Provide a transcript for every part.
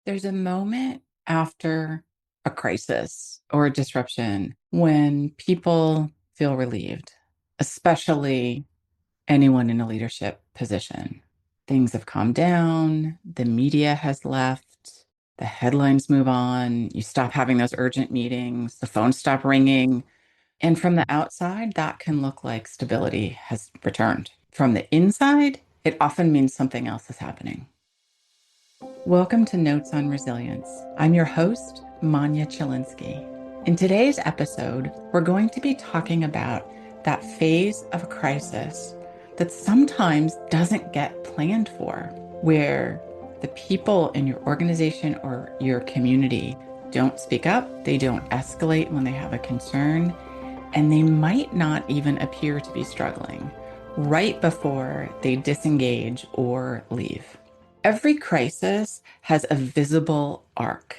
There's a moment after a crisis or a disruption when people feel relieved, especially anyone in a leadership position. Things have calmed down, the media has left, the headlines move on, you stop having those urgent meetings, the phones stop ringing. And from the outside, that can look like stability has returned. From the inside, it often means something else is happening. Welcome to Notes on Resilience. I'm your host, Manya Chilinsky. In today's episode, we're going to be talking about that phase of a crisis that sometimes doesn't get planned for, where the people in your organization or your community don't speak up, they don't escalate when they have a concern, and they might not even appear to be struggling right before they disengage or leave. Every crisis has a visible arc.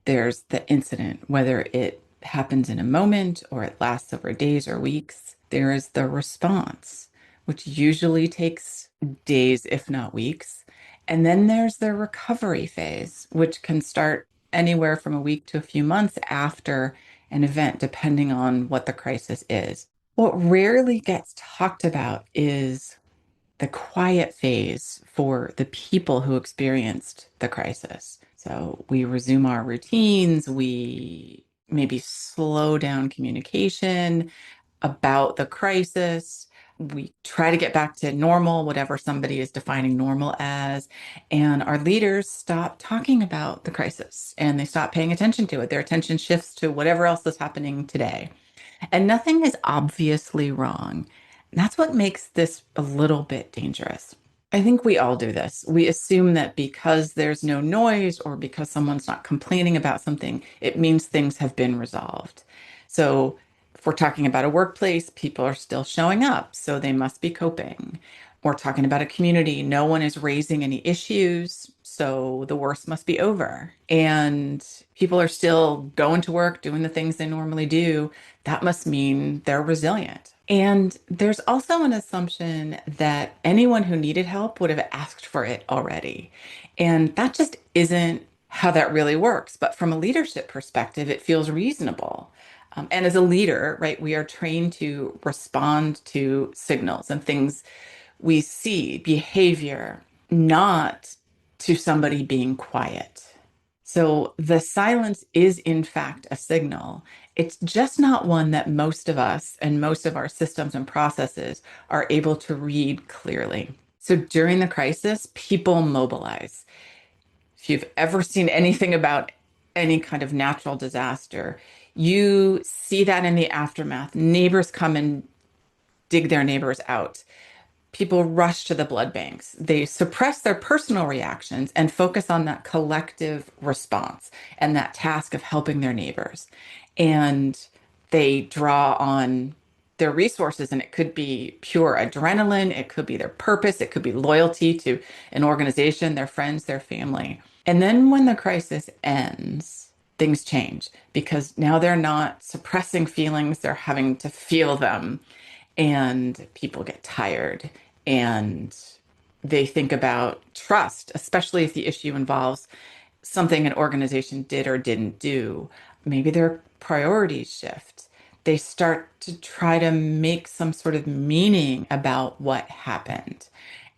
There's the incident, whether it happens in a moment or it lasts over days or weeks. There is the response, which usually takes days, if not weeks. And then there's the recovery phase, which can start anywhere from a week to a few months after an event, depending on what the crisis is. What rarely gets talked about is the quiet phase for the people who experienced the crisis. So we resume our routines, we maybe slow down communication about the crisis. We try to get back to normal, whatever somebody is defining normal as. And our leaders stop talking about the crisis and they stop paying attention to it. Their attention shifts to whatever else is happening today. And nothing is obviously wrong. That's what makes this a little bit dangerous. I think we all do this. We assume that because there's no noise or because someone's not complaining about something, it means things have been resolved. So if we're talking about a workplace, people are still showing up, so they must be coping. We're talking about a community, no one is raising any issues, so the worst must be over. And people are still going to work, doing the things they normally do. That must mean they're resilient. And there's also an assumption that anyone who needed help would have asked for it already. And that just isn't how that really works. But from a leadership perspective, it feels reasonable. And as a leader, right, we are trained to respond to signals and things we see, behavior, not to somebody being quiet. So the silence is, in fact, a signal. It's just not one that most of us and most of our systems and processes are able to read clearly. So during the crisis, people mobilize. If you've ever seen anything about any kind of natural disaster, you see that in the aftermath. Neighbors come and dig their neighbors out. People rush to the blood banks. They suppress their personal reactions and focus on that collective response and that task of helping their neighbors. And they draw on their resources, and it could be pure adrenaline, it could be their purpose, it could be loyalty to an organization, their friends, their family. And then when the crisis ends, things change because now they're not suppressing feelings, they're having to feel them, and people get tired and they think about trust, especially if the issue involves something an organization did or didn't do. Maybe their priorities shift. They start to try to make some sort of meaning about what happened.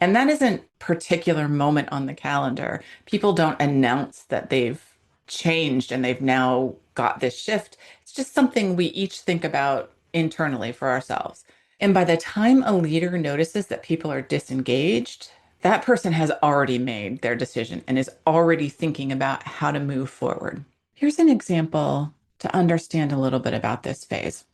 And that isn't particular moment on the calendar. People don't announce that they've changed and they've now got this shift. It's just something we each think about internally for ourselves. And by the time a leader notices that people are disengaged, that person has already made their decision and is already thinking about how to move forward. Here's an example to understand a little bit about this phase.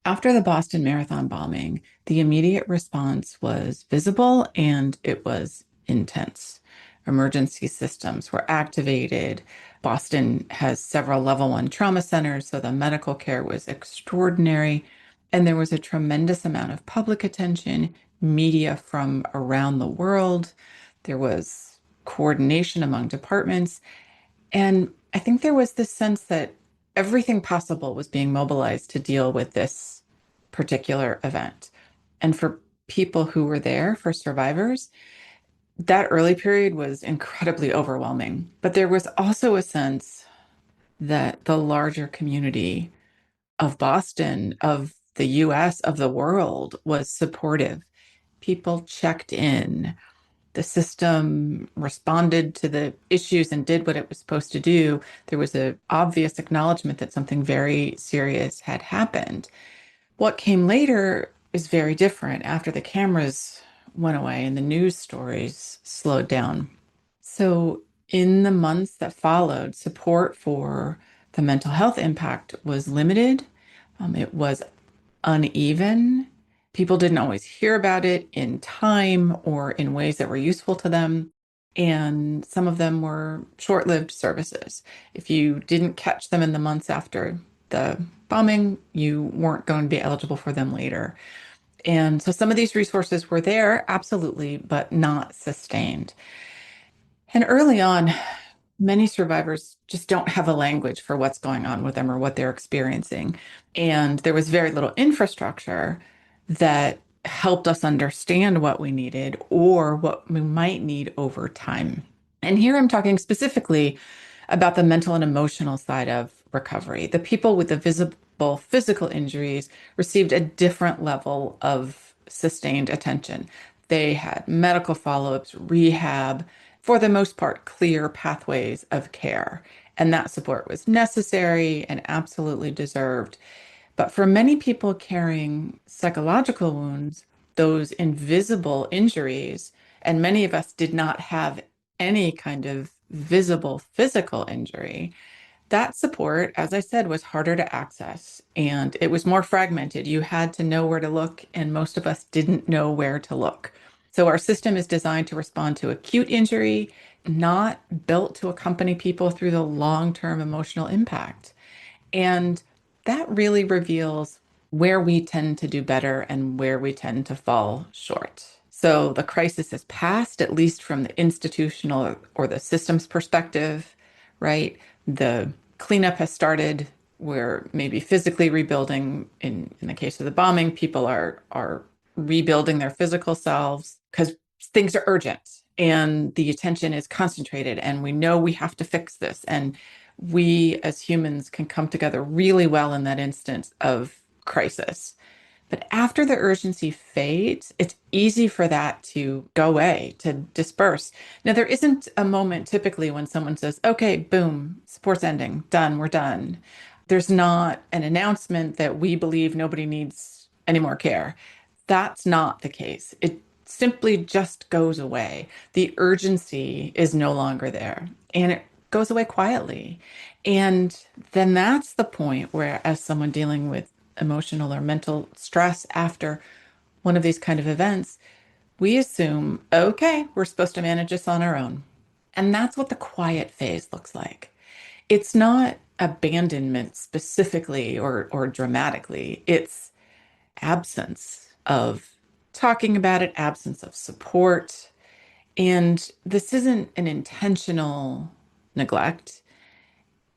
After the Boston Marathon bombing, the immediate response was visible and it was intense. Emergency systems were activated. Boston has several level one trauma centers, so the medical care was extraordinary. And there was a tremendous amount of public attention, media from around the world. There was coordination among departments. And I think there was this sense that everything possible was being mobilized to deal with this particular event. And for people who were there, for survivors, That early period was incredibly overwhelming, but there was also a sense that the larger community of Boston, of the US, of the world was supportive. People checked in. The system responded to the issues and did what it was supposed to do. There was an obvious acknowledgement that something very serious had happened. What came later is very different after the cameras went away and the news stories slowed down. So, in the months that followed, support for the mental health impact was limited. It was uneven. People didn't always hear about it in time or in ways that were useful to them. And some of them were short-lived services. If you didn't catch them in the months after the bombing, you weren't going to be eligible for them later. And so some of these resources were there, absolutely, but not sustained. And early on, many survivors just don't have a language for what's going on with them or what they're experiencing. And there was very little infrastructure that helped us understand what we needed or what we might need over time. And here I'm talking specifically about the mental and emotional side of recovery. The people with the visible physical injuries received a different level of sustained attention. They had medical follow-ups, rehab, for the most part, clear pathways of care. And that support was necessary and absolutely deserved. But for many people carrying psychological wounds, those invisible injuries, and many of us did not have any kind of visible physical injury, that support, as I said, was harder to access and it was more fragmented. You had to know where to look, and most of us didn't know where to look. So our system is designed to respond to acute injury, not built to accompany people through the long-term emotional impact. And that really reveals where we tend to do better and where we tend to fall short. So the crisis has passed, at least from the institutional or the systems perspective, right? The cleanup has started. We're maybe physically rebuilding. In the case of the bombing, people are rebuilding their physical selves because things are urgent and the attention is concentrated, and we know we have to fix this. And we as humans can come together really well in that instance of crisis. But after the urgency fades, it's easy for that to go away, to disperse. Now, there isn't a moment typically when someone says, okay, boom, support's ending, done, we're done. There's not an announcement that we believe nobody needs any more care. That's not the case. It simply just goes away. The urgency is no longer there, and it goes away quietly. And then that's the point where, as someone dealing with emotional or mental stress after one of these kind of events, we assume, okay, we're supposed to manage this on our own. And that's what the quiet phase looks like. It's not abandonment specifically or dramatically. It's absence of talking about it, absence of support. And this isn't an intentional neglect.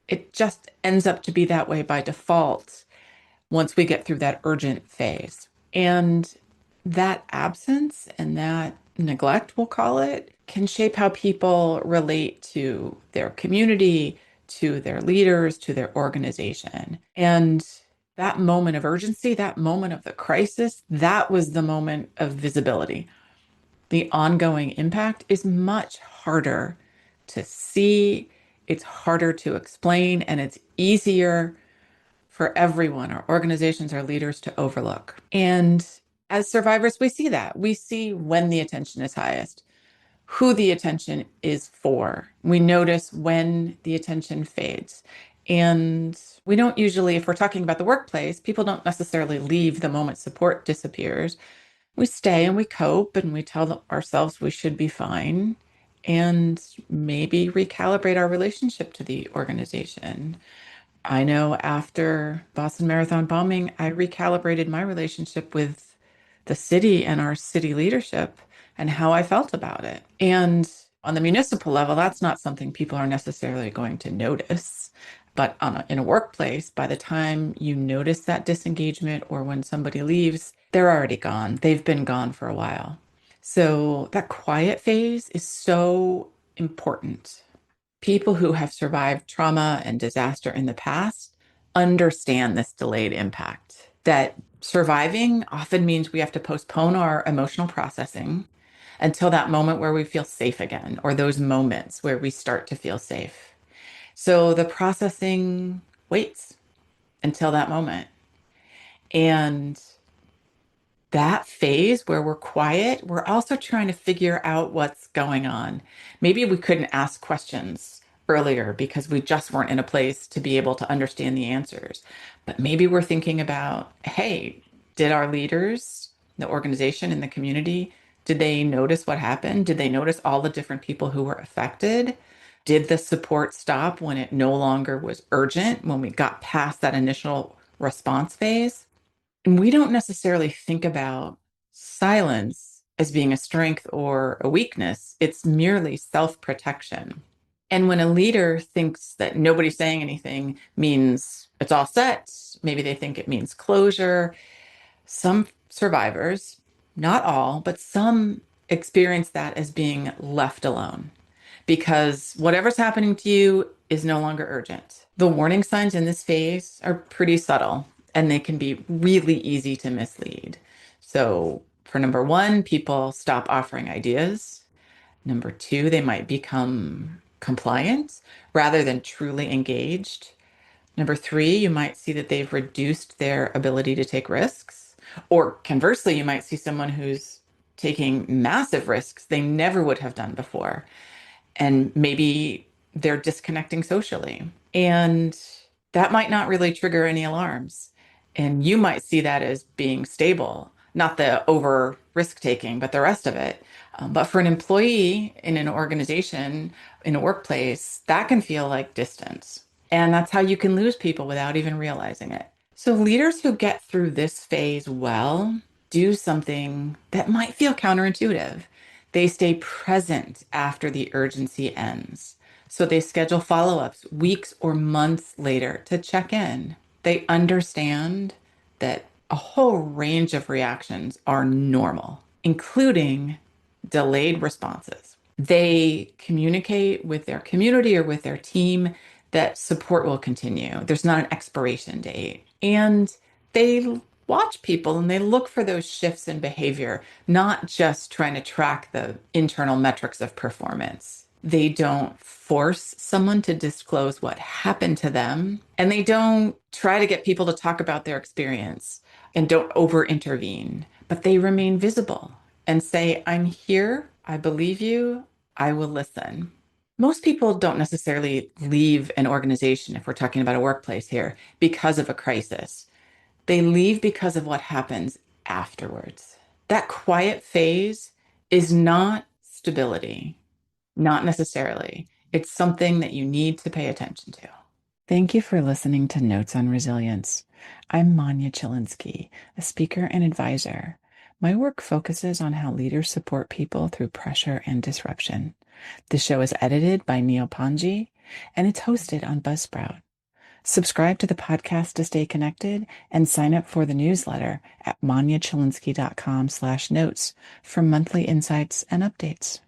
It just ends up to be that way by default once we get through that urgent phase. And that absence and that neglect, we'll call it, can shape how people relate to their community, to their leaders, to their organization. And that moment of urgency, that moment of the crisis, that was the moment of visibility. The ongoing impact is much harder to see, it's harder to explain, and it's easier for everyone, our organizations, our leaders to overlook. And as survivors, we see that. We see when the attention is highest, who the attention is for. We notice when the attention fades. And we don't usually, if we're talking about the workplace, people don't necessarily leave the moment support disappears. We stay and we cope and we tell ourselves we should be fine and maybe recalibrate our relationship to the organization. I know after Boston Marathon bombing, I recalibrated my relationship with the city and our city leadership and how I felt about it. And on the municipal level, that's not something people are necessarily going to notice. But in a workplace, by the time you notice that disengagement or when somebody leaves, they're already gone. They've been gone for a while. So that quiet phase is so important. People who have survived trauma and disaster in the past understand this delayed impact. That surviving often means we have to postpone our emotional processing until that moment where we feel safe again, or those moments where we start to feel safe. So the processing waits until that moment. And that phase where we're quiet, we're also trying to figure out what's going on. Maybe we couldn't ask questions earlier because we just weren't in a place to be able to understand the answers. But maybe we're thinking about, hey, did our leaders, the organization, and the community, did they notice what happened? Did they notice all the different people who were affected? Did the support stop when it no longer was urgent, when we got past that initial response phase? And we don't necessarily think about silence as being a strength or a weakness. It's merely self-protection. And when a leader thinks that nobody saying anything means it's all set, maybe they think it means closure. Some survivors, not all, but some experience that as being left alone because whatever's happening to you is no longer urgent. The warning signs in this phase are pretty subtle and they can be really easy to mislead. So, for number one, people stop offering ideas. Number two, they might become compliant rather than truly engaged. Number three, you might see that they've reduced their ability to take risks. Or conversely, you might see someone who's taking massive risks they never would have done before. And maybe they're disconnecting socially. And that might not really trigger any alarms. And you might see that as being stable, not the over risk taking, but the rest of it. But for an employee in an organization, in a workplace, that can feel like distance. And that's how you can lose people without even realizing it. So, leaders who get through this phase well do something that might feel counterintuitive. They stay present after the urgency ends. So, they schedule follow ups weeks or months later to check in. They understand that a whole range of reactions are normal, including delayed responses. They communicate with their community or with their team that support will continue. There's not an expiration date. And they watch people and they look for those shifts in behavior, not just trying to track the internal metrics of performance. They don't force someone to disclose what happened to them, and they don't try to get people to talk about their experience and don't over intervene, but they remain visible and say, I'm here, I believe you, I will listen. Most people don't necessarily leave an organization, if we're talking about a workplace here, because of a crisis. They leave because of what happens afterwards. That quiet phase is not stability, not necessarily. It's something that you need to pay attention to. Thank you for listening to Notes on Resilience. I'm Manya Chilinsky, a speaker and advisor. My work focuses on how leaders support people through pressure and disruption. The show is edited by Neil Panji, and it's hosted on Buzzsprout. Subscribe to the podcast to stay connected and sign up for the newsletter at manyachilinsky.com/notes for monthly insights and updates.